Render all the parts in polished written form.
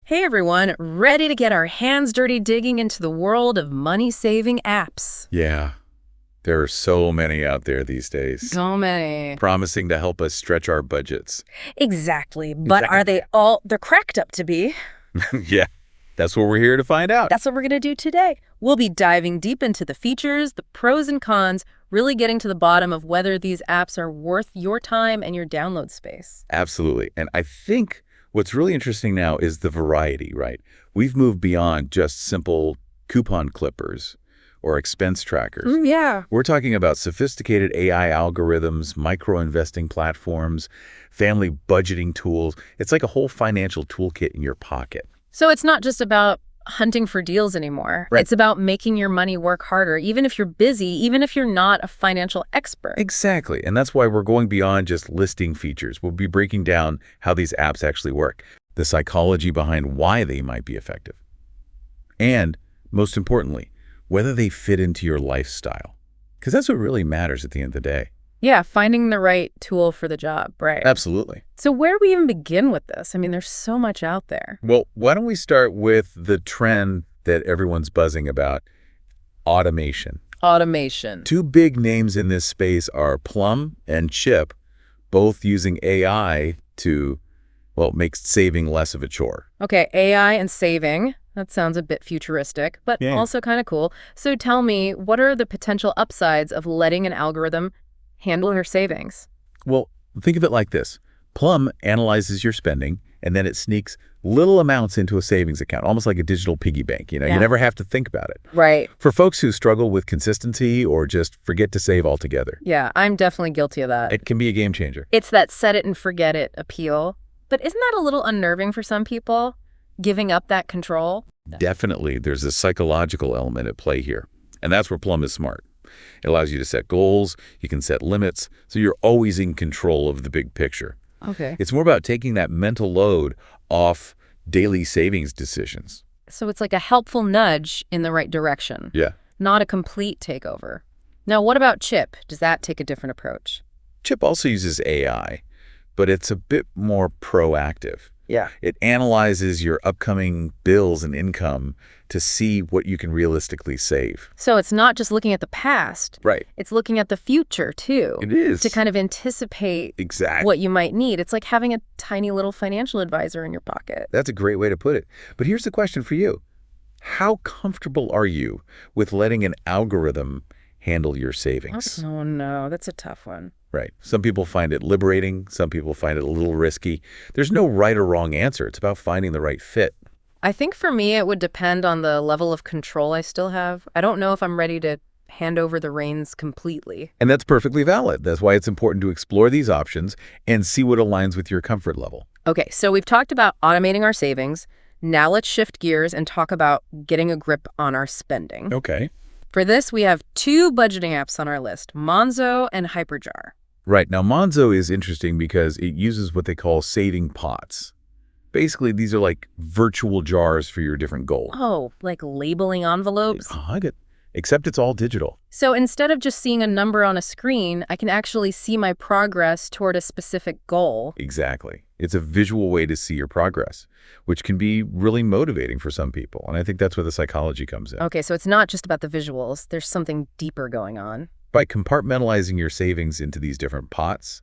Hey everyone, ready to get our hands dirty digging into the world of money-saving apps. Yeah, there are so many out there these days, So many. promising to help us stretch our budgets. Exactly, but are Exactly. they all, they're cracked up to be. Yeah, that's what we're here to find out. That's what we're going to do today. We'll be diving deep into the features, the pros and cons, really getting to the bottom of whether these apps are worth your time and your download space. Absolutely. And I think what's really interesting now is the variety, right? We've moved beyond just simple coupon clippers or expense trackers. Yeah. We're talking about sophisticated AI algorithms, micro-investing platforms, family budgeting tools. It's like a whole financial toolkit in your pocket. So it's not just about hunting for deals anymore. Right. It's about making your money work harder, even if you're busy, even if you're not a financial expert. Exactly. And that's why we're going beyond just listing features. We'll be breaking down how these apps actually work, the psychology behind why they might be effective, and most importantly, whether they fit into your lifestyle. Because that's what really matters at the end of the day. Yeah, finding the right tool for the job, right? Absolutely. So where do we even begin with this? I mean, there's so much out there. Well, why don't we start with the trend that everyone's buzzing about, automation. Automation. Two big names in this space are Plum and Chip, both using AI to, well, make saving less of a chore. Okay, AI and saving. That sounds a bit futuristic, but Yeah. also kind of cool. So tell me, what are the potential upsides of letting an algorithm handle your savings? Well, think of it like this. Plum analyzes your spending, and then it sneaks little amounts into a savings account, almost like a digital piggy bank. You Yeah. never have to think about it. Right. For folks who struggle with consistency or just forget to save altogether, Yeah, I'm definitely guilty of that. it can be a game changer. It's that set it and forget it appeal. But isn't that a little unnerving for some people, giving up that control? Definitely, there's a psychological element at play here, and that's where Plum is smart. It allows you to set goals, you can set limits, so you're always in control of the big picture. Okay. It's more about taking that mental load off daily savings decisions. So it's like a helpful nudge in the right direction, Yeah. not a complete takeover. Now, what about Chip? Does that take a different approach? Chip also uses AI, but it's a bit more proactive. Yeah. It analyzes your upcoming bills and income to see what you can realistically save. So it's not just looking at the past. Right. It's looking at the future, too. It is. To kind of anticipate Exactly. what you might need. It's like having a tiny little financial advisor in your pocket. That's a great way to put it. But here's the question for you. How comfortable are you with letting an algorithm handle your savings? Oh, no, that's a tough one. Right. Some people find it liberating. Some people find it a little risky. There's no right or wrong answer. It's about finding the right fit. I think for me, it would depend on the level of control I still have. I don't know if I'm ready to hand over the reins completely. And that's perfectly valid. That's why it's important to explore these options and see what aligns with your comfort level. Okay, so we've talked about automating our savings. Now let's shift gears and talk about getting a grip on our spending. Okay. For this, we have two budgeting apps on our list, Monzo and Hyperjar. Right. Now, Monzo is interesting because it uses what they call saving pots. Basically, these are like virtual jars for your different goals. Oh, like labeling envelopes? I get. Except it's all digital. So instead of just seeing a number on a screen, I can actually see my progress toward a specific goal. Exactly. It's a visual way to see your progress, which can be really motivating for some people. And I think that's where the psychology comes in. Okay, so it's not just about the visuals. There's something deeper going on. By compartmentalizing your savings into these different pots,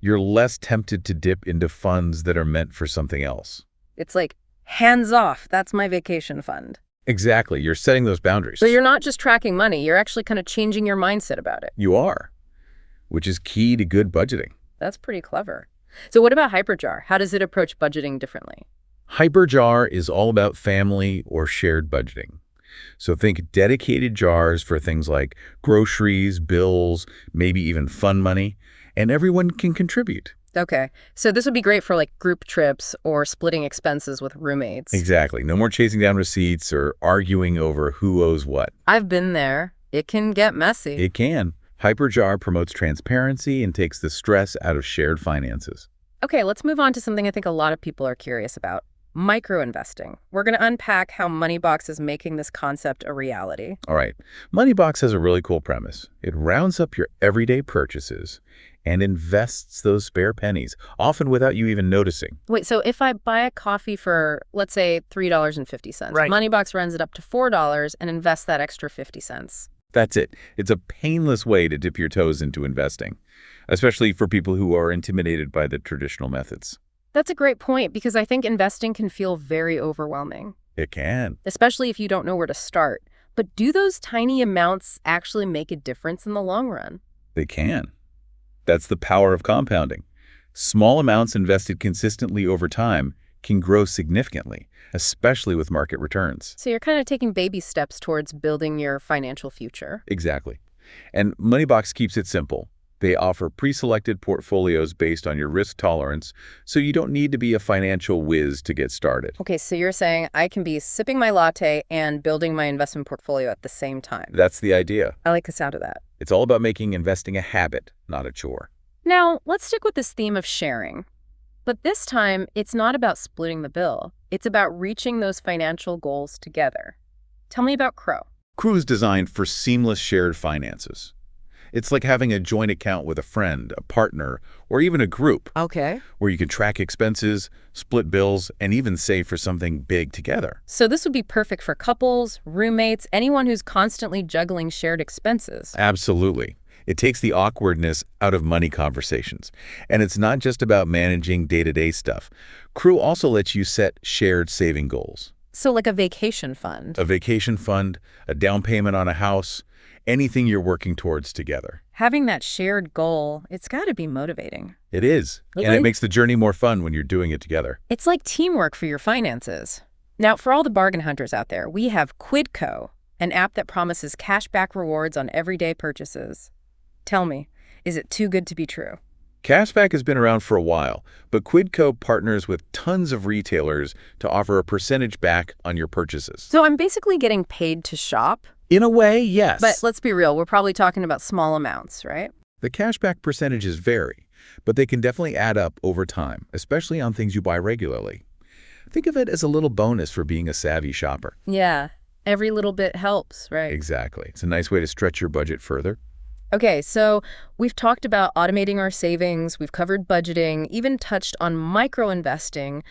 you're less tempted to dip into funds that are meant for something else. It's like, hands off, that's my vacation fund. Exactly. You're setting those boundaries. So you're not just tracking money, you're actually kind of changing your mindset about it. You are, which is key to good budgeting. That's pretty clever. So what about Hyperjar? How does it approach budgeting differently? Hyperjar is all about family or shared budgeting. So think dedicated jars for things like groceries, bills, maybe even fun money, and everyone can contribute. Okay, so this would be great for like group trips or splitting expenses with roommates. Exactly. No more chasing down receipts or arguing over who owes what. I've been there. It can get messy. It can. Hyperjar promotes transparency and takes the stress out of shared finances. Okay, let's move on to something I think a lot of people are curious about, Micro-investing. We're going to unpack how Moneybox is making this concept a reality. All right, Moneybox has a really cool premise. It rounds up your everyday purchases and invests those spare pennies, often without you even noticing. Wait, so if I buy a coffee for, let's say, $3.50, Right. Moneybox runs it up to $4 and invests that extra 50 cents. That's it. It's a painless way to dip your toes into investing, especially for people who are intimidated by the traditional methods. That's a great point because I think investing can feel very overwhelming, It can. especially if you don't know where to start. But do those tiny amounts actually make a difference in the long run? They can. That's the power of compounding. Small amounts invested consistently over time can grow significantly, especially with market returns. So you're kind of taking baby steps towards building your financial future. Exactly. And Moneybox keeps it simple. They offer pre-selected portfolios based on your risk tolerance, so you don't need to be a financial whiz to get started. Okay, so you're saying I can be sipping my latte and building my investment portfolio at the same time. That's the idea. I like the sound of that. It's all about making investing a habit, not a chore. Now, let's stick with this theme of sharing. But this time, it's not about splitting the bill. It's about reaching those financial goals together. Tell me about Crow. Crew is designed for seamless shared finances. It's like having a joint account with a friend, a partner, or even a group, Okay. where you can track expenses, split bills, and even save for something big together. So this would be perfect for couples, roommates, anyone who's constantly juggling shared expenses. Absolutely. It takes the awkwardness out of money conversations. And it's not just about managing day-to-day stuff. Crew also lets you set shared saving goals. So like a vacation fund. A vacation fund, a down payment on a house, anything you're working towards together. Having that shared goal, it's got to be motivating. It is. And Okay. it makes the journey more fun when you're doing it together. It's like teamwork for your finances. Now, for all the bargain hunters out there, we have Quidco, an app that promises cashback rewards on everyday purchases. Tell me, is it too good to be true? Cashback has been around for a while, but Quidco partners with tons of retailers to offer a percentage back on your purchases. So I'm basically getting paid to shop, In a way, yes. but let's be real, we're probably talking about small amounts, right? The cashback percentages vary, but they can definitely add up over time, especially on things you buy regularly. Think of it as a little bonus for being a savvy shopper. Yeah, every little bit helps, right? Exactly. It's a nice way to stretch your budget further. Okay, so we've talked about automating our savings, we've covered budgeting, even touched on micro-investing.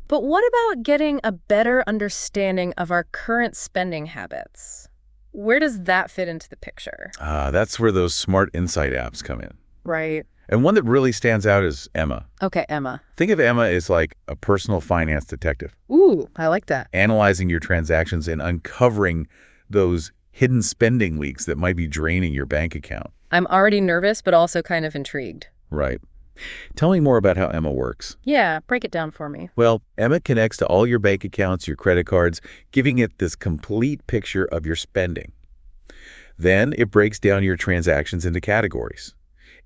But what about getting a better understanding of our current spending habits? Where does that fit into the picture? That's where those smart insight apps come in. Right. And one that really stands out is Emma. Okay, Emma. Think of Emma as like a personal finance detective, Ooh, I like that. analyzing your transactions and uncovering those hidden spending leaks that might be draining your bank account. I'm already nervous, but also kind of intrigued. Right. Tell me more about how Emma works. Yeah, break it down for me. Well, Emma connects to all your bank accounts, your credit cards, giving it this complete picture of your spending. Then it breaks down your transactions into categories.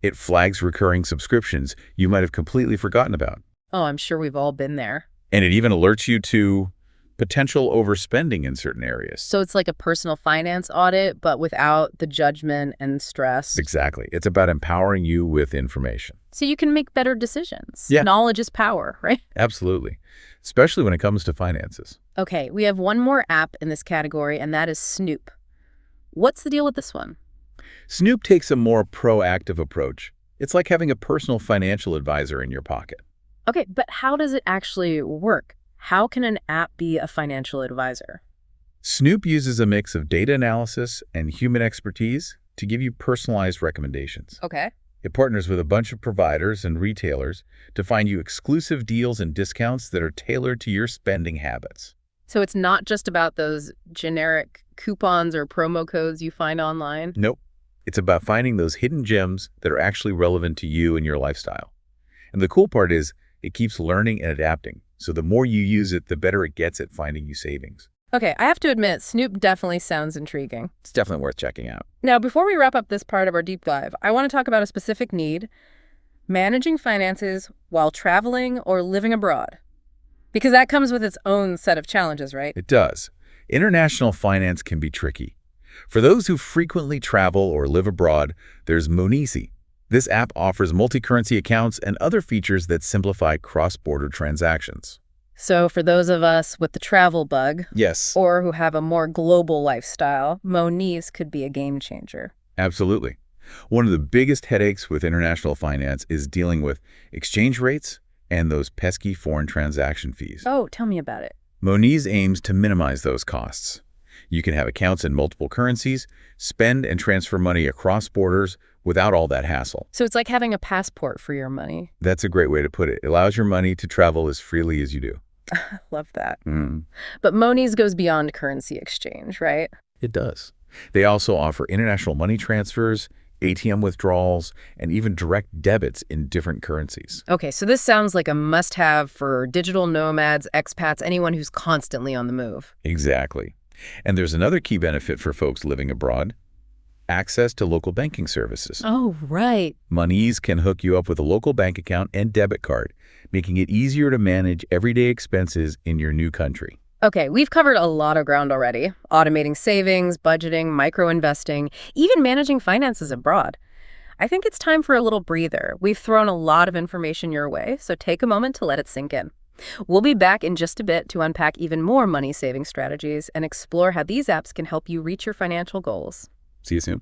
It flags recurring subscriptions you might have completely forgotten about. Oh, I'm sure we've all been there. And it even alerts you to potential overspending in certain areas. So it's like a personal finance audit, but without the judgment and stress. Exactly. It's about empowering you with information. So you can make better decisions. Yeah. Knowledge is power, right? Absolutely. Especially when it comes to finances. Okay, we have one more app in this category, and that is Snoop. What's the deal with this one? Snoop takes a more proactive approach. It's like having a personal financial advisor in your pocket. Okay, but how does it actually work? How can an app be a financial advisor? Snoop uses a mix of data analysis and human expertise to give you personalized recommendations. Okay. It partners with a bunch of providers and retailers to find you exclusive deals and discounts that are tailored to your spending habits. So it's not just about those generic coupons or promo codes you find online? Nope. It's about finding those hidden gems that are actually relevant to you and your lifestyle. And the cool part is it keeps learning and adapting. So the more you use it, the better it gets at finding you savings. Okay, I have to admit, Snoop definitely sounds intriguing. It's definitely worth checking out. Now, before we wrap up this part of our deep dive, I want to talk about a specific need: managing finances while traveling or living abroad. Because that comes with its own set of challenges, right? It does. International finance can be tricky. For those who frequently travel or live abroad, there's Monisi. This app offers multi-currency accounts and other features that simplify cross-border transactions. So for those of us with the travel bug, Yes, or who have a more global lifestyle, Moniz could be a game changer. absolutely. One of the biggest headaches with international finance is dealing with exchange rates and those pesky foreign transaction fees. Oh, tell me about it. Moniz aims to minimize those costs. You can have accounts in multiple currencies, spend and transfer money across borders without all that hassle. So it's like having a passport for your money. That's a great way to put it. It allows your money to travel as freely as you do. Love that. Mm, But Moniz goes beyond currency exchange, right? it does. They also offer international money transfers, ATM withdrawals, and even direct debits in different currencies. Okay, so this sounds like a must-have for digital nomads, expats, anyone who's constantly on the move. Exactly. And there's another key benefit for folks living abroad: access to local banking services. Oh, right. Moniz can hook you up with a local bank account and debit card, making it easier to manage everyday expenses in your new country. Okay, we've covered a lot of ground already. Automating savings, budgeting, micro-investing, even managing finances abroad. I think it's time for a little breather. We've thrown a lot of information your way, so take a moment to let it sink in. We'll be back in just a bit to unpack even more money-saving strategies and explore how these apps can help you reach your financial goals. See you soon.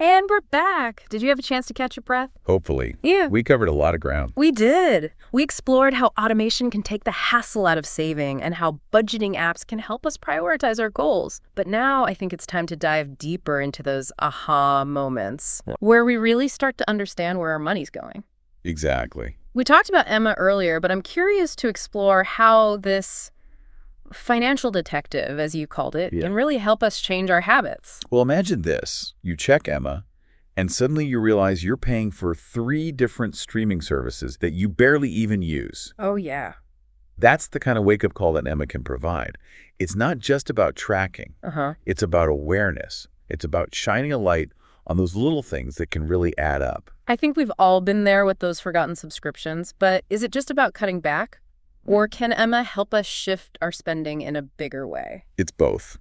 And we're back. Did you have a chance to catch your breath? Hopefully. Yeah. We covered a lot of ground. We did. We explored how automation can take the hassle out of saving and how budgeting apps can help us prioritize our goals. But now I think it's time to dive deeper into those aha moments where we really start to understand where our money's going. Exactly. We talked about Emma earlier, but I'm curious to explore how this financial detective, as you called it, can really help us change our habits. Well, imagine this. You check Emma, and suddenly you realize you're paying for 3 different streaming services that you barely even use. Oh, yeah. That's the kind of wake-up call that Emma can provide. It's not just about tracking. Uh-huh. It's about awareness. It's about shining a light on those little things that can really add up. I think we've all been there with those forgotten subscriptions, but is it just about cutting back? Or can Emma help us shift our spending in a bigger way? It's both.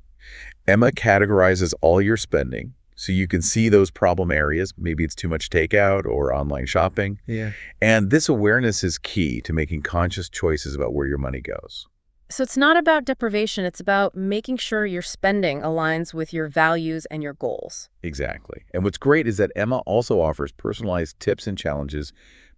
Emma categorizes all your spending so you can see those problem areas. Maybe it's too much takeout or online shopping. Yeah. And this awareness is key to making conscious choices about where your money goes. So it's not about deprivation, it's about making sure your spending aligns with your values and your goals. Exactly. And what's great is that Emma also offers personalized tips and challenges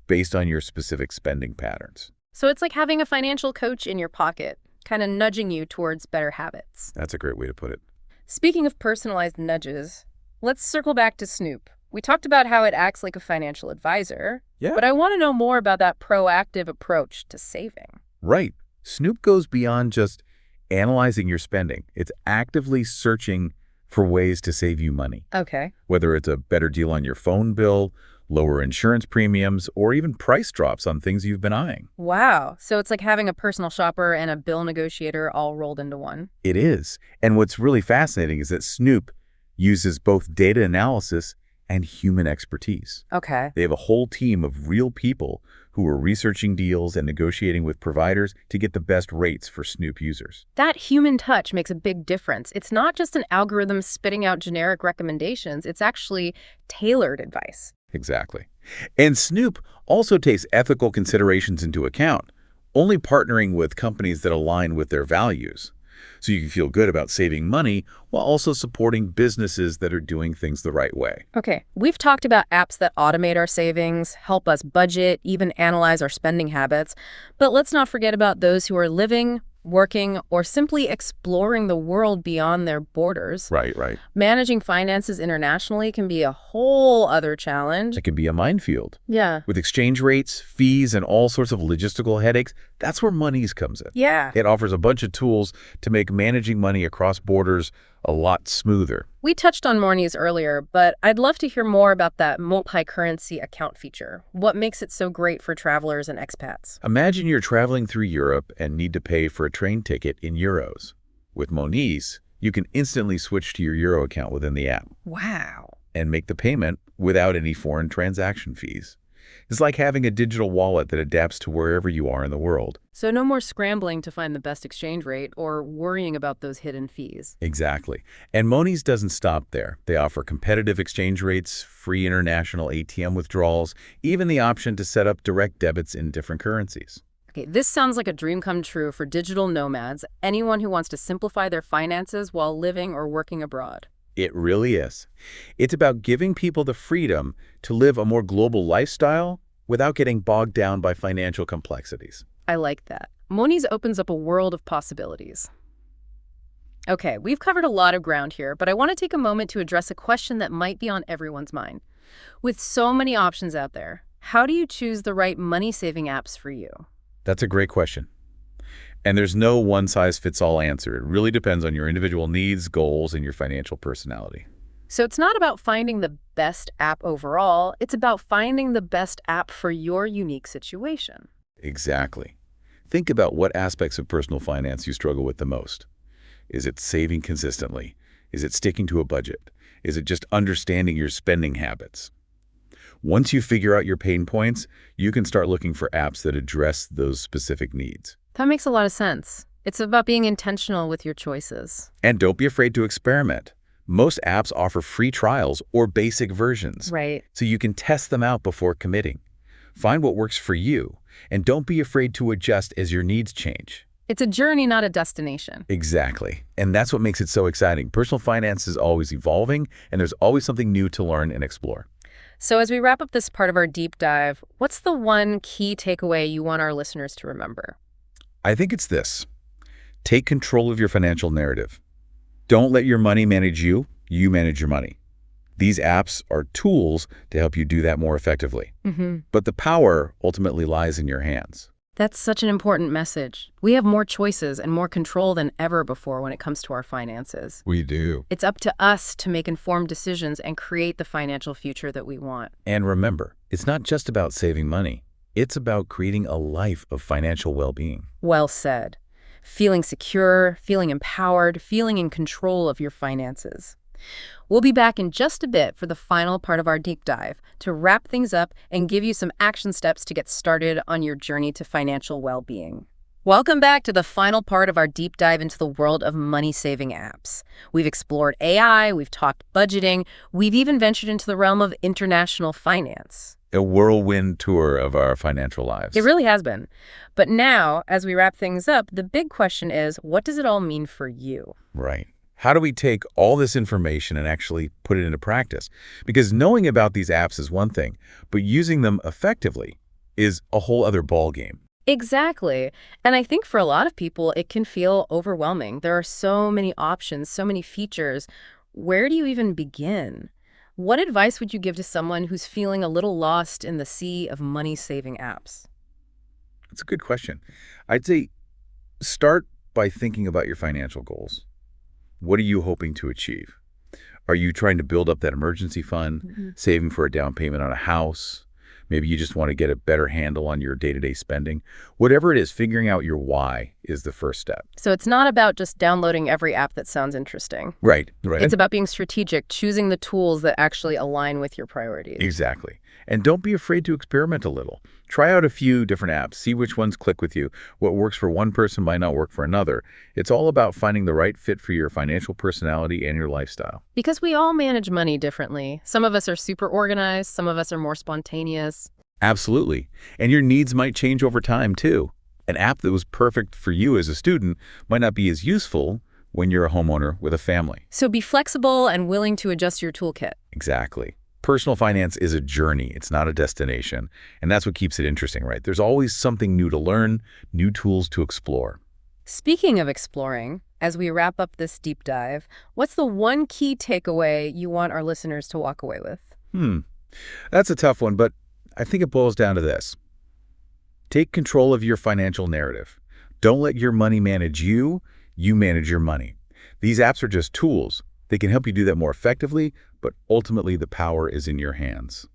based on your specific spending patterns. So it's like having a financial coach in your pocket, kind of nudging you towards better habits. That's a great way to put it. Speaking of personalized nudges, let's circle back to Snoop. We talked about how it acts like a financial advisor, Yeah. but I want to know more about that proactive approach to saving. Right. Snoop goes beyond just analyzing your spending. It's actively searching for ways to save you money, Okay. whether it's a better deal on your phone bill, lower insurance premiums, or even price drops on things you've been eyeing. Wow. So it's like having a personal shopper and a bill negotiator all rolled into one. It is. And what's really fascinating is that Snoop uses both data analysis and human expertise. Okay. They have a whole team of real people who are researching deals and negotiating with providers to get the best rates for Snoop users. That human touch makes a big difference. It's not just an algorithm spitting out generic recommendations. It's actually tailored advice. Exactly. And Snoop also takes ethical considerations into account, only partnering with companies that align with their values. So you can feel good about saving money while also supporting businesses that are doing things the right way. Okay, we've talked about apps that automate our savings, help us budget, even analyze our spending habits. But let's not forget about those who are living, working, or simply exploring the world beyond their borders. Right. Managing finances internationally can be a whole other challenge. It can be a minefield. Yeah. With exchange rates, fees, and all sorts of logistical headaches, that's where Moniz comes in. Yeah. It offers a bunch of tools to make managing money across borders a lot smoother. We touched on Moniz earlier, but I'd love to hear more about that multi-currency account feature. What makes it so great for travelers and expats? Imagine you're traveling through Europe and need to pay for a train ticket in euros. With Moniz, you can instantly switch to your euro account within the app Wow. and make the payment without any foreign transaction fees. It's like having a digital wallet that adapts to wherever you are in the world. So no more scrambling to find the best exchange rate or worrying about those hidden fees. Exactly. And Moniz doesn't stop there. They offer competitive exchange rates, free international ATM withdrawals, even the option to set up direct debits in different currencies. Okay, this sounds like a dream come true for digital nomads, anyone who wants to simplify their finances while living or working abroad. It really is. It's about giving people the freedom to live a more global lifestyle without getting bogged down by financial complexities. I like that. Moniz opens up a world of possibilities. Okay, we've covered a lot of ground here, but I want to take a moment to address a question that might be on everyone's mind. With so many options out there, how do you choose the right money-saving apps for you? That's a great question. And there's no one-size-fits-all answer. It really depends on your individual needs, goals, and your financial personality. So it's not about finding the best app overall, it's about finding the best app for your unique situation. Exactly. Think about what aspects of personal finance you struggle with the most. Is it saving consistently? Is it sticking to a budget? Is it just understanding your spending habits? Once you figure out your pain points, you can start looking for apps that address those specific needs. That makes a lot of sense. It's about being intentional with your choices. And don't be afraid to experiment. Most apps offer free trials or basic versions, Right. so you can test them out before committing. Find what works for you, and don't be afraid to adjust as your needs change. It's a journey, not a destination. Exactly. And that's what makes it so exciting. Personal finance is always evolving, and there's always something new to learn and explore. So as we wrap up this part of our deep dive, what's the one key takeaway you want our listeners to remember? I think it's this. Take control of your financial narrative. Don't let your money manage you, you manage your money. These apps are tools to help you do that more effectively. But the power ultimately lies in your hands. That's such an important message. We have more choices and more control than ever before when it comes to our finances. We do. It's up to us to make informed decisions and create the financial future that we want. And remember, it's not just about saving money. It's about creating a life of financial well-being. Well said. Feeling secure, feeling empowered, feeling in control of your finances. We'll be back in just a bit for the final part of our deep dive to wrap things up and give you some action steps to get started on your journey to financial well-being. Welcome back to the final part of our deep dive into the world of money-saving apps. We've explored AI, we've talked budgeting, we've even ventured into the realm of international finance. A whirlwind tour of our financial lives. It really has been. But now, as we wrap things up, the big question is, what does it all mean for you? Right. How do we take all this information and actually put it into practice? Because knowing about these apps is one thing, but using them effectively is a whole other ballgame. Exactly. And I think for a lot of people, it can feel overwhelming. There are so many options, so many features. Where do you even begin? What advice would you give to someone who's feeling a little lost in the sea of money-saving apps? It's a good question. I'd say start by thinking about your financial goals. What are you hoping to achieve? Are you trying to build up that emergency fund, saving for a down payment on a house? Maybe you just want to get a better handle on your day-to-day spending. Whatever it is, figuring out your why is the first step. So it's not about just downloading every app that sounds interesting. Right. It's about being strategic, choosing the tools that actually align with your priorities. Exactly. And don't be afraid to experiment a little. Try out a few different apps, see which ones click with you. What works for one person might not work for another. It's all about finding the right fit for your financial personality and your lifestyle. Because we all manage money differently. Some of us are super organized, some of us are more spontaneous. Absolutely. And your needs might change over time, too. An app that was perfect for you as a student might not be as useful when you're a homeowner with a family. So be flexible and willing to adjust your toolkit. Exactly. Personal finance is a journey. It's not a destination. And that's what keeps it interesting, right? There's always something new to learn, new tools to explore. Speaking of exploring, as we wrap up this deep dive, what's the one key takeaway you want our listeners to walk away with? That's a tough one, but I think it boils down to this. Take control of your financial narrative. Don't let your money manage you, you manage your money. These apps are just tools. They can help you do that more effectively, but ultimately the power is in your hands.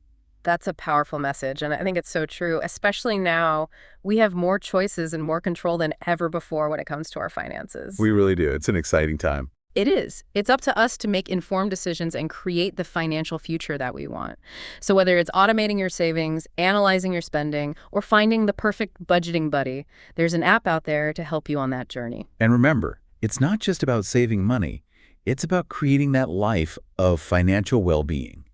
That's a powerful message, and I think it's so true, especially now we have more choices and more control than ever before when it comes to our finances. We really do. It's an exciting time. It is. It's up to us to make informed decisions and create the financial future that we want. So whether it's automating your savings, analyzing your spending, or finding the perfect budgeting buddy, there's an app out there to help you on that journey. And remember, it's not just about saving money. It's about creating that life of financial well-being,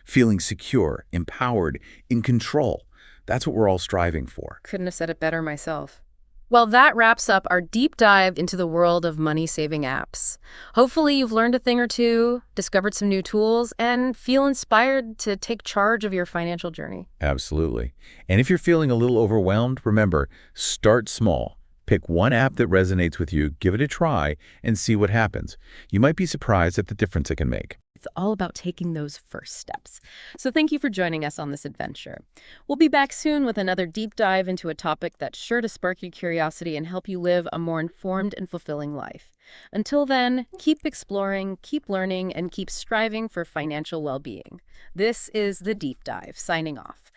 feeling secure, empowered, in control. That's what we're all striving for. Couldn't have said it better myself. Well, that wraps up our deep dive into the world of money-saving apps. Hopefully you've learned a thing or two, discovered some new tools, and feel inspired to take charge of your financial journey. Absolutely. And if you're feeling a little overwhelmed, remember, start small. Pick one app that resonates with you, give it a try, and see what happens. You might be surprised at the difference it can make. It's all about taking those first steps. So thank you for joining us on this adventure. We'll be back soon with another deep dive into a topic that's sure to spark your curiosity and help you live a more informed and fulfilling life. Until then, keep exploring, keep learning, and keep striving for financial well-being. This is The Deep Dive, signing off.